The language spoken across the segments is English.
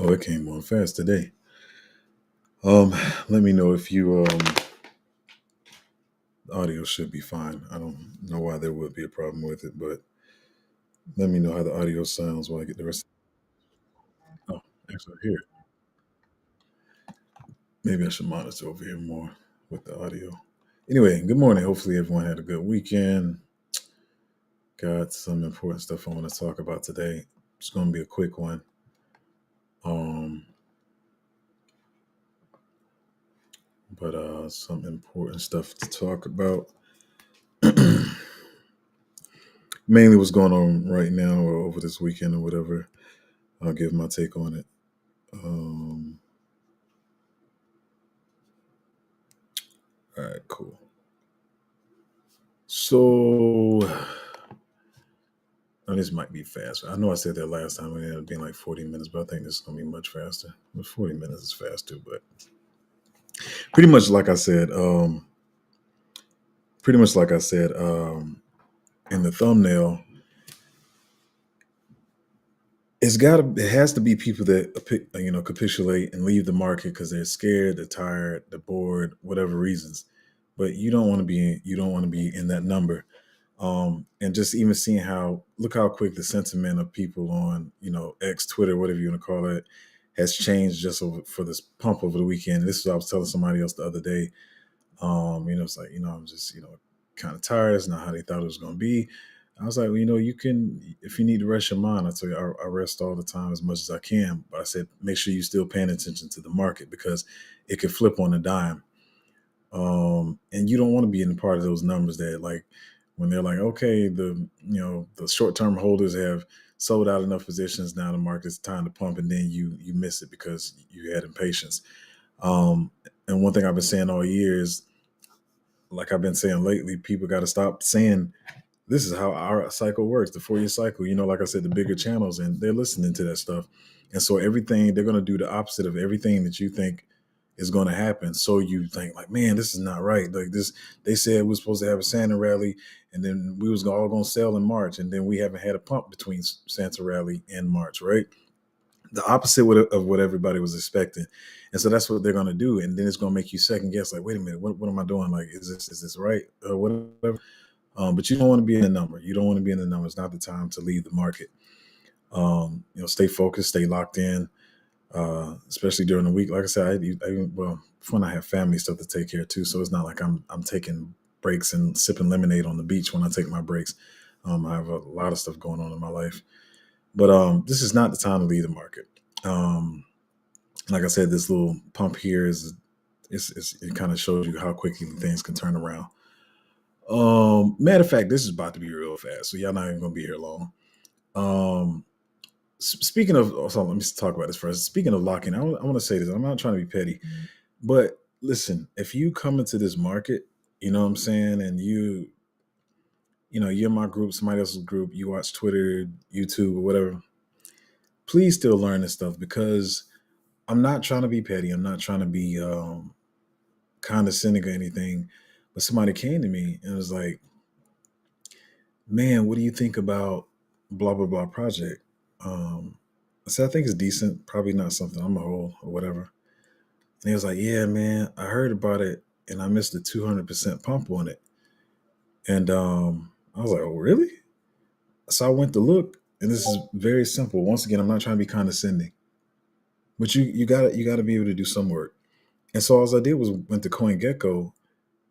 Oh, it came on fast today. Um, Let me know if the audio should be fine. I don't know why there would be a problem with it, but let me know how the audio sounds while I get the rest. Oh, actually, here. Maybe I should monitor over here more with the audio. Anyway, good morning. Hopefully, everyone had a good weekend. Got some important stuff I want to talk about today. It's going to be a quick one. Um, but some important stuff to talk about. Mainly what's going on right now or over this weekend or whatever. I'll give my take on it. Um, all right, cool. So, and this might be fast. I know I said that last time and it ended up being like 40 minutes, but I think this is going to be much faster. But 40 minutes is fast too, but pretty much like I said, in the thumbnail, it has to be people that capitulate and leave the market because they're scared, they're tired, they're bored, whatever reasons. But you don't want to be in that number. And just even seeing look how quick the sentiment of people on X, Twitter, whatever you want to call it, has changed just for this pump over the weekend. This is what I was telling somebody else the other day. It's like I'm just kind of tired. It's not how they thought it was going to be. I was like, well, you can, if you need to rest your mind. I tell you, I rest all the time as much as I can. But I said, make sure you're still paying attention to the market because it could flip on a dime. And you don't want to be in part of those numbers that like when they're like, okay, the short term holders have sold out enough positions. Now the market's time to pump, and then you miss it because you had impatience. And one thing I've been saying all year is, like I've been saying lately, people got to stop saying this is how our cycle works, the 4-year cycle. Like I said, the bigger channels, and they're listening to that stuff. And so everything, they're going to do the opposite of everything that you think is going to happen. So you think like, man, this is not right. Like this, they said we're supposed to have a Santa rally, and then we was all going to sell in March, and then we haven't had a pump between Santa rally and March, right? The opposite of what everybody was expecting. And so that's what they're going to do. And then it's going to make you second guess, like, wait a minute, what am I doing? Like, is this right? Whatever. But you don't want to be in the number. You don't want to be in the number. It's not the time to leave the market. Stay focused, stay locked in, especially during the week. Like I said, when I have family stuff to take care of too. So it's not like I'm taking breaks and sipping lemonade on the beach when I take my breaks. I have a lot of stuff going on in my life. But this is not the time to leave the market. Like I said, this little pump here it kind of shows you how quickly things can turn around. Matter of fact, this is about to be real fast, so y'all not even gonna be here long. Speaking of, so let me talk about this first. Speaking of locking, I want to say this. I'm not trying to be petty, but listen, if you come into this market, you know what I'm saying, and you're in my group, somebody else's group, you watch Twitter, YouTube, or whatever, please still learn this stuff because I'm not trying to be petty. I'm not trying to be condescending or anything. But somebody came to me and was like, man, what do you think about blah, blah, blah project? I said, I think it's decent. Probably not something I'm a hold or whatever. And he was like, yeah, man, I heard about it and I missed the 200% pump on it. And I was like, oh, really? So I went to look, and this is very simple. Once again, I'm not trying to be condescending, but you gotta be able to do some work. And so all I did was went to CoinGecko,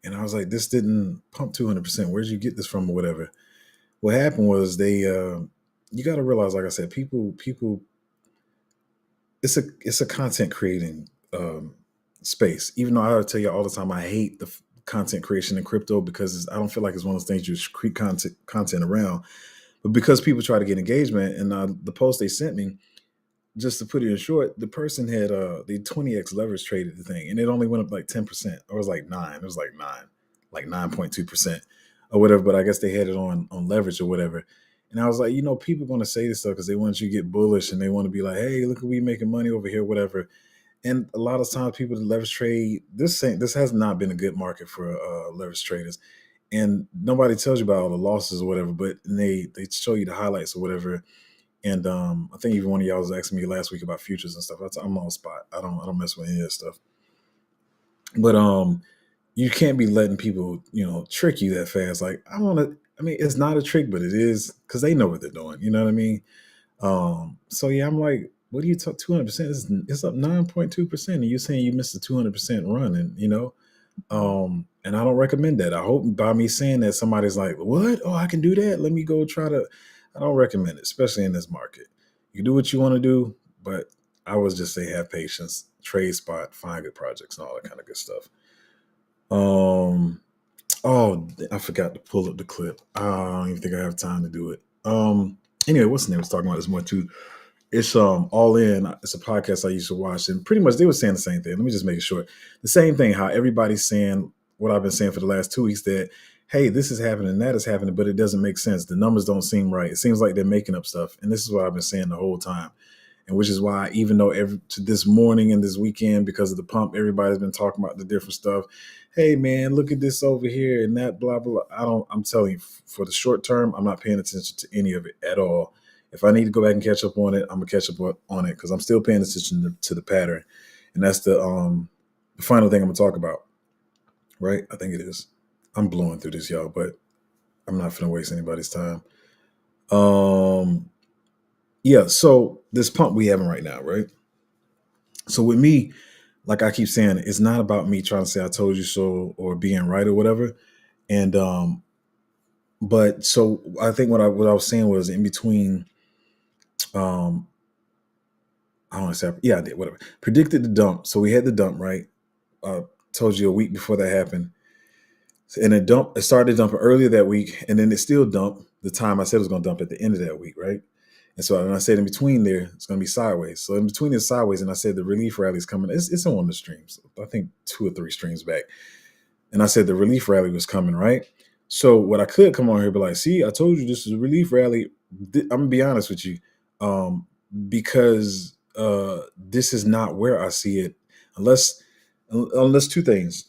and I was like, this didn't pump 200%. Where'd you get this from or whatever? What happened was you got to realize, like I said, people, it's a content creating space. Even though I tell you all the time, I hate the content creation in crypto because I don't feel like it's one of those things you just create content around. But because people try to get engagement, and the post they sent me, just to put it in short, the person had the 20x leverage traded the thing, and it only went up like 10%, or it was like 9. It was like 9, like 9.2% or whatever. But I guess they had it on leverage or whatever. And I was like, people going to say this stuff because they want you to get bullish and they want to be like, hey, look at we making money over here, whatever. And a lot of times people that leverage trade, this has not been a good market for leverage traders. And nobody tells you about all the losses or whatever, but they show you the highlights or whatever. And I think even one of y'all was asking me last week about futures and stuff. I'm on spot. I don't mess with any of that stuff. But you can't be letting people, trick you that fast. Like I mean, it's not a trick, but it is because they know what they're doing. You know what I mean? So yeah, I'm like, what do you talk 200%? It's up 9.2%, and you're saying you missed a 200% run, and and I don't recommend that. I hope by me saying that somebody's like, what? Oh, I can do that. Let me go try to. I don't recommend it, especially in this market. You do what you want to do, but I would just say have patience, trade spot, find good projects, and all that kind of good stuff. Um, oh, I forgot to pull up the clip. I don't even think I have time to do it. Anyway, what's the name was talking about this more too. It's All In. It's a podcast I used to watch, and pretty much they were saying the same thing. Let me just make it short. The same thing. How everybody's saying what I've been saying for the last 2 weeks, that hey, this is happening, that is happening, but it doesn't make sense. The numbers don't seem right. It seems like they're making up stuff, and this is what I've been saying the whole time. And which is why, even though to this morning and this weekend, because of the pump, everybody's been talking about the different stuff. Hey man, look at this over here and that, blah blah. I'm telling you, for the short term, I'm not paying attention to any of it at all. If I need to go back and catch up on it, I'm gonna catch up on it because I'm still paying attention to the pattern, and that's the final thing I'm gonna talk about. Right? I think it is. I'm blowing through this, y'all, but I'm not gonna waste anybody's time. Yeah. So this pump we having right now, right? So with me, like I keep saying, it's not about me trying to say I told you so or being right or whatever. And but so I think what I was saying was in between. Um, I don't want to say, yeah, I did, whatever. Predicted the dump. So we had the dump, right? Told you a week before that happened. And it started dumping earlier that week, and then it still dumped the time I said it was going to dump at the end of that week, right? And so and I said in between there, it's going to be sideways. So in between is sideways, and I said the relief rally is coming. It's on one of the streams. I think 2 or 3 streams back. And I said the relief rally was coming, right? So what I could come on here and be like, see, I told you this is a relief rally. I'm going to be honest with you. Because this is not where I see it, unless 2 things.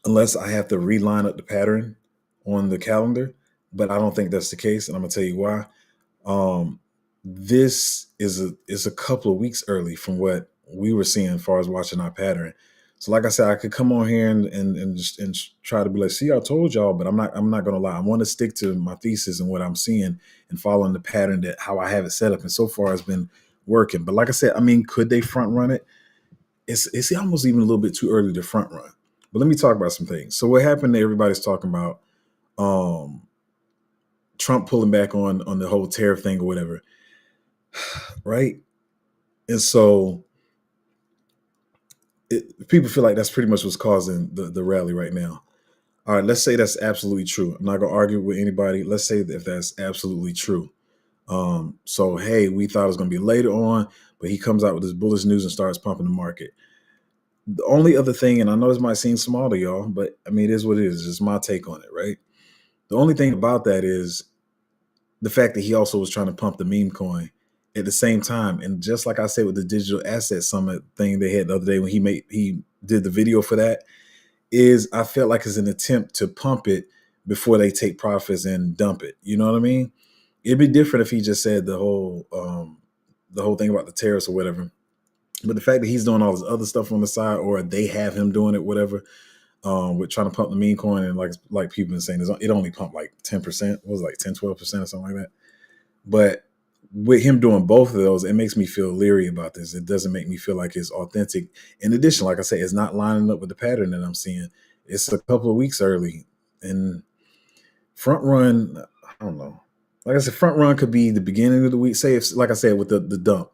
Unless I have to reline up the pattern on the calendar, but I don't think that's the case, and I'm gonna tell you why. Um, this is a couple of weeks early from what we were seeing as far as watching our pattern. So, like I said, I could come on here and try to be like, see, I told y'all, but I'm not gonna lie. I want to stick to my thesis and what I'm seeing and following the pattern that how I have it set up, and so far it's been working. But like I said, I mean, could they front run it? It's almost even a little bit too early to front run. But let me talk about some things. So what happened? Everybody's talking about Trump pulling back on the whole tariff thing or whatever, right? And so people feel like that's pretty much what's causing the rally right now. All right, let's say that's absolutely true. I'm not gonna argue with anybody. Let's say if that's absolutely true. So hey, we thought it was gonna be later on, but he comes out with this bullish news and starts pumping the market. The only other thing, and I know this might seem small to y'all, but I mean, it is what it is. It's just my take on it, right? The only thing about that is the fact that he also was trying to pump the meme coin at the same time. And just like I said with the digital asset summit thing they had the other day when he did the video for that, is I felt like it's an attempt to pump it before they take profits and dump it. You know what I mean? It'd be different if he just said the whole thing about the tariffs or whatever. But the fact that he's doing all this other stuff on the side, or they have him doing it, whatever, with trying to pump the meme coin, and like people been saying, it only pumped like 10%. It was like 10, 12% or something like that. But with him doing both of those, it makes me feel leery about this. It doesn't make me feel like it's authentic. In addition, like I say, it's not lining up with the pattern that I'm seeing. It's a couple of weeks early. And front run, I don't know. Like I said, front run could be the beginning of the week. Say, if, like I said, with the dump.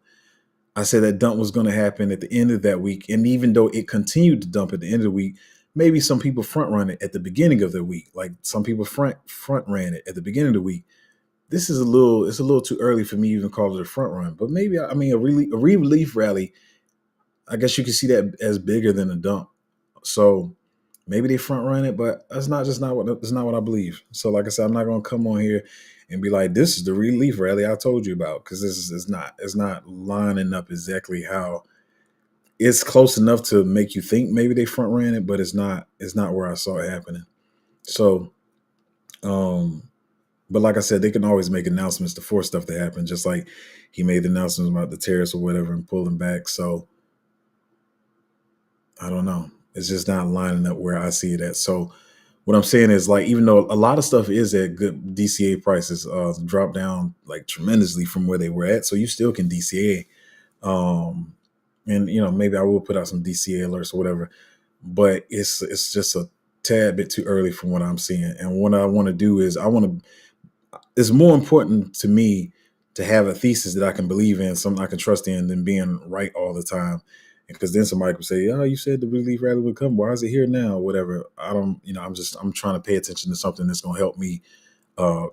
I said that dump was going to happen at the end of that week. And even though it continued to dump at the end of the week, maybe some people front run it at the beginning of the week. Like some people front ran it at the beginning of the week. It's a little too early for me to even call it a front run. But maybe, I mean, a relief rally, I guess you could see that as bigger than a dump. So maybe they front run it, but that's not what I believe. So like I said, I'm not going to come on here and be like, this is the relief rally I told you about, because it's not lining up exactly how. It's close enough to make you think maybe they front ran it, but it's not where I saw it happening. So But like I said, they can always make announcements to force stuff to happen, just like he made the announcements about the tariffs or whatever and pulling back. So I don't know. It's just not lining up where I see it at. So what I'm saying is, like, even though a lot of stuff is at good DCA prices, drop down like tremendously from where they were at, so you still can DCA. And maybe I will put out some DCA alerts or whatever, but it's just a tad bit too early from what I'm seeing. And what I want to do is it's more important to me to have a thesis that I can believe in, something I can trust in, than being right all the time. Because then somebody could say, "Oh, you said the relief rally would come. Why is it here now?" Whatever. I don't. I'm trying to pay attention to something that's going to help me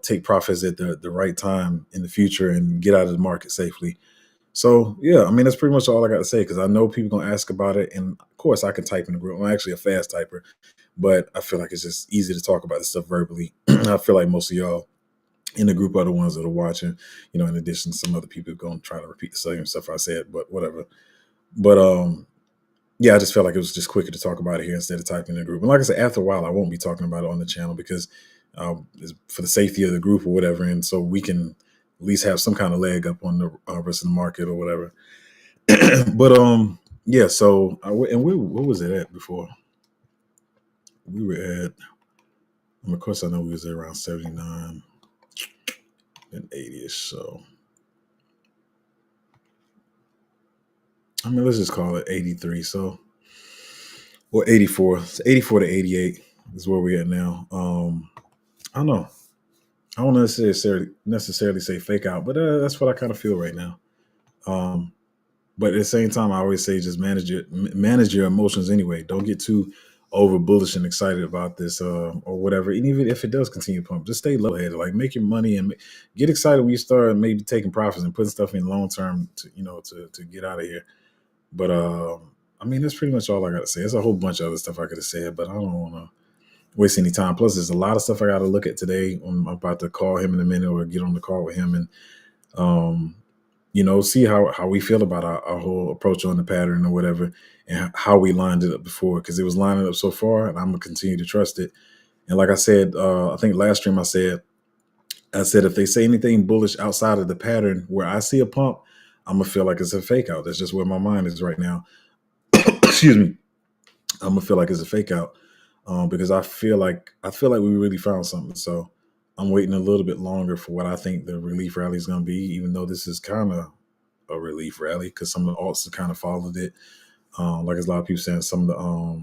take profits at the right time in the future and get out of the market safely. So yeah, I mean that's pretty much all I got to say, because I know people gonna ask about it, and of course I can type in the group. I'm actually a fast typer, but I feel like it's just easy to talk about this stuff verbally. I feel like most of y'all in the group are the ones that are watching. In addition, some other people are going to try to repeat the same stuff I said, but whatever. But yeah, I just felt like it was just quicker to talk about it here instead of typing in the group. And like I said, after a while, I won't be talking about it on the channel because it's for the safety of the group or whatever, and so we can at least have some kind of leg up on the rest of the market or whatever. But yeah. So and what was it at before? We were at. And of course, I know we was at around 79 and 80ish. So I mean, let's just call it 83. So, or 84. It's 84 to 88 is where we're at now. I don't know. I don't necessarily say fake out, but that's what I kind of feel right now. Um, but at the same time, I always say just manage your emotions anyway. Don't get too over bullish and excited about this or whatever. And even if it does continue to pump, just stay level headed. Like, make your money and get excited when you start maybe taking profits and putting stuff in long term to get out of here. But I mean, that's pretty much all I got to say. There's a whole bunch of other stuff I could have said, but I don't want to waste any time. Plus, there's a lot of stuff I got to look at today. I'm about to call him in a minute or get on the call with him and, um, see how we feel about our whole approach on the pattern or whatever, and how we lined it up before, because it was lining up so far, and I'm gonna continue to trust it. And like I said, I think last stream I said if they say anything bullish outside of the pattern where I see a pump, I'm gonna feel like it's a fake out. That's just where my mind is right now. Excuse me. I'm gonna feel like it's a fake out because I feel like we really found something. So I'm waiting a little bit longer for what I think the relief rally is gonna be, even though this is kind of a relief rally because some of the alts have kind of followed it. Like there's a lot of people saying some of the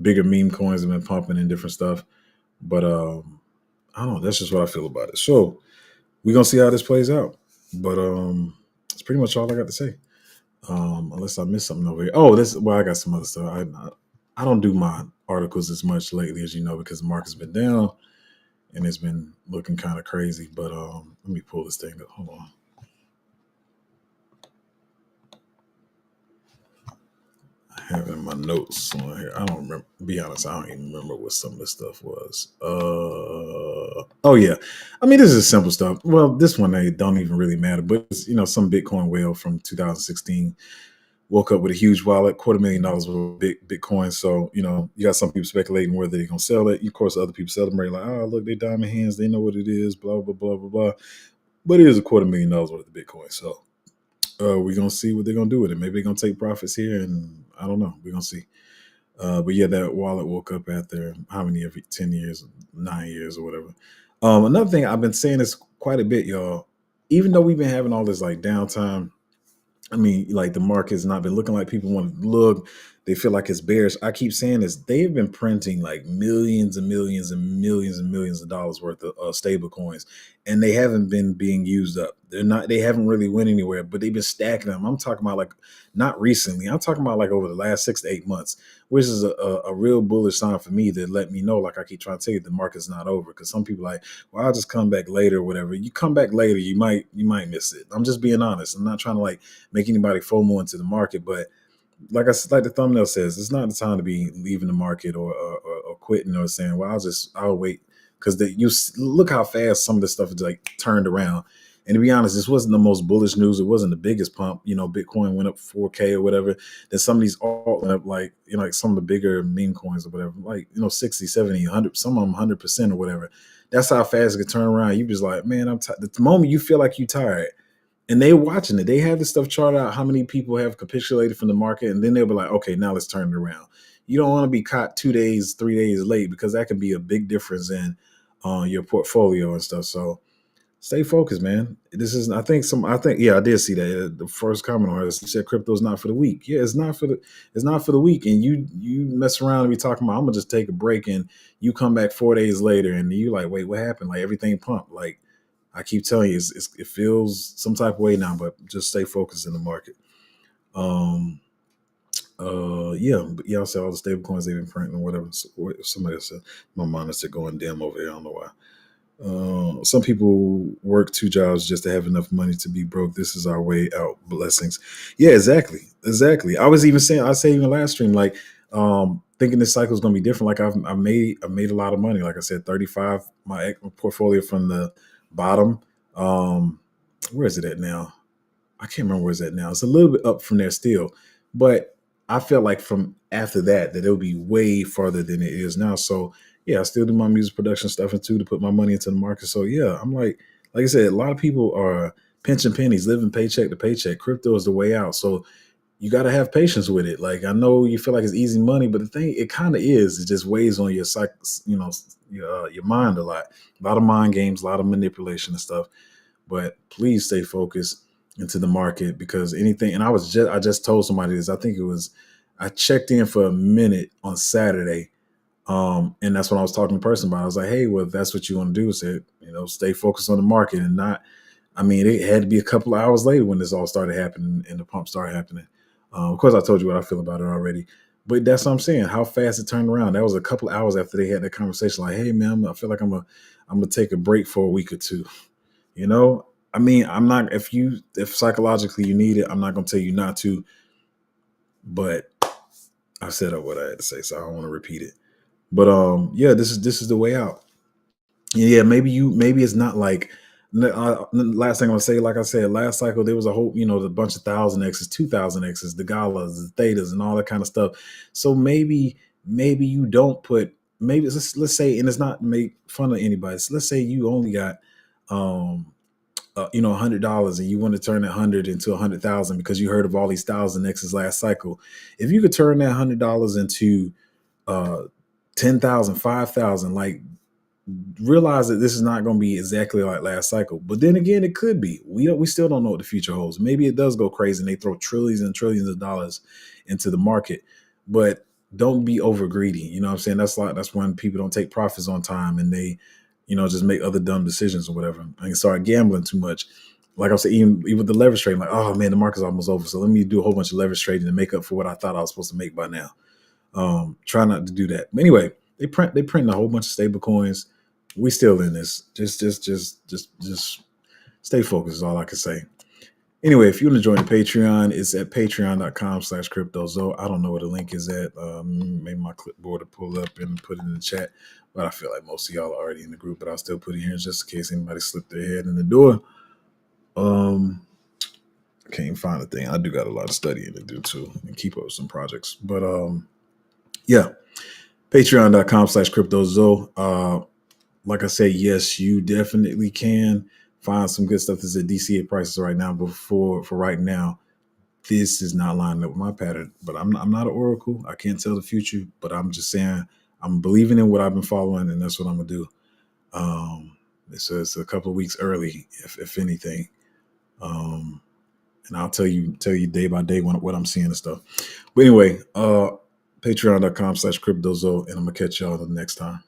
bigger meme coins have been pumping and different stuff. But I don't know. That's just what I feel about it. So we're gonna see how this plays out. But that's pretty much all I got to say. Unless I missed something over here. Oh, I got some other stuff. I don't do my articles as much lately, as you know, because the market's been down and it's been looking kind of crazy. But let me pull this thing up. Hold on. I have in my notes on here. I don't remember. Be honest, I don't even remember what some of this stuff was. Oh yeah. I mean, this is simple stuff. Well, this one they don't even really matter. But it's, some Bitcoin whale from 2016 woke up with a huge wallet, $250,000 worth of Bitcoin. So, you got some people speculating whether they're going to sell it. Of course, other people celebrate like, oh, look, they diamond hands. They know what it is, blah, blah, blah, blah, blah. But it is a $250,000 worth of Bitcoin. So we're going to see what they're going to do with it. Maybe they're going to take profits here, and I don't know. We're going to see. But yeah, that wallet woke up after how many, every 10 years, 9 years or whatever. Another thing, I've been saying this quite a bit, y'all. Even though we've been having all this like downtime, I mean, like the market's not been looking like people want to look. They feel like it's bearish. I keep saying this. They've been printing like millions and millions and millions and millions of dollars worth of stable coins, and they haven't been being used up. They haven't really went anywhere, but they've been stacking them. I'm talking about like not recently. I'm talking about like over the last 6 to 8 months, which is a real bullish sign for me that let me know, like I keep trying to tell you, the market's not over. Because some people are like, well, I'll just come back later or whatever. You come back later, you might miss it. I'm just being honest. I'm not trying to like make anybody FOMO into the market, but like the thumbnail says, it's not the time to be leaving the market or quitting or saying, well, I'll wait, because you look how fast some of this stuff is like turned around. And to be honest, this wasn't the most bullish news. It wasn't the biggest pump. Bitcoin went up 4K or whatever. Then some of these alt went up like, like some of the bigger meme coins or whatever, like, 60, 70, 100, some of them 100% or whatever. That's how fast it could turn around. You just like, man, I'm tired. The moment you feel like you're tired, and they watching it, they have this stuff charted out how many people have capitulated from the market, and then they'll be like, okay, now let's turn it around. You don't want to be caught 2 days, 3 days late, because that can be a big difference in your portfolio and stuff. So stay focused, man. Yeah, I did see that. The first comment on her said crypto's not for the weak. Yeah, it's not for the weak. And you mess around and be talking about, I'm gonna just take a break, and you come back 4 days later and you like, wait, what happened? Like everything pumped. Like I keep telling you, it feels some type of way now, but just stay focused in the market. But yeah, I'll say all the stable coins they've been printing or whatever. Somebody else said my monitor going dim over here. I don't know why. Some people work 2 jobs just to have enough money to be broke. This is our way out. Blessings. Yeah, exactly. I was even saying, I say even last stream, like, thinking this cycle is going to be different. Like I've made a lot of money. Like I said, 35, my portfolio from the bottom. Where is it at now? I can't remember where it's at now. It's a little bit up from there still, but I felt like from after that it'll be way farther than it is now. So yeah, I still do my music production stuff and too to put my money into the market. So yeah, I'm like I said, a lot of people are pinching pennies, living paycheck to paycheck. Crypto is the way out. So you got to have patience with it. Like I know you feel like it's easy money, but the thing, it kind of is. It just weighs on your psych, your mind a lot. A lot of mind games, a lot of manipulation and stuff. But please stay focused into the market, because anything. And I just told somebody this. I checked in for a minute on Saturday, and that's when I was talking to the person about. I was like, hey, well, if that's what you want to do, say, stay focused on the market and not. I mean, it had to be a couple of hours later when this all started happening and the pump started happening. Of course, I told you what I feel about it already, but that's what I'm saying. How fast it turned around. That was a couple of hours after they had that conversation. Like, hey, man, I feel like I'm gonna take a break for a week or two. I mean, I'm not. If psychologically you need it, I'm not gonna tell you not to. But I said what I had to say, so I don't want to repeat it. But yeah, this is the way out. Yeah, maybe it's not like. Last thing I'm gonna say, like I said, last cycle there was a whole, the bunch of 1,000x's, 2,000x's, the galas, the thetas, and all that kind of stuff. So maybe you don't put, maybe let's say, and it's not to make fun of anybody. So let's say you only got $100, and you want to turn that 100 into 100,000 because you heard of all these 1,000x's last cycle. If you could turn that $100 into 10,000, 5,000, like, realize that this is not going to be exactly like last cycle. But then again, it could be. We still don't know what the future holds. Maybe it does go crazy and they throw trillions and trillions of dollars into the market. But don't be over greedy. You know what I'm saying? That's when people don't take profits on time, and they, just make other dumb decisions or whatever, and start gambling too much. Like I said, even with the leverage trading, like, oh man, the market's almost over, so let me do a whole bunch of leverage trading to make up for what I thought I was supposed to make by now. Try not to do that. But anyway, they print a whole bunch of stable coins. We still in this. Just stay focused is all I can say. Anyway, if you want to join the Patreon, it's at patreon.com/cryptozo. I don't know where the link is at. Maybe my clipboard to pull up and put it in the chat. But I feel like most of y'all are already in the group, but I'll still put it here just in case anybody slipped their head in the door. I can't even find a thing. I do got a lot of studying to do too and keep up with some projects. But yeah, patreon.com/cryptozo. Like I said, yes, you definitely can find some good stuff that's at DCA prices right now. But for right now, this is not lining up with my pattern. But I'm not an oracle. I can't tell the future. But I'm just saying, I'm believing in what I've been following, and that's what I'm gonna do. So it's a couple of weeks early, if anything. And I'll tell you day by day what I'm seeing and stuff. But anyway, patreon.com/cryptozo, and I'm gonna catch y'all the next time.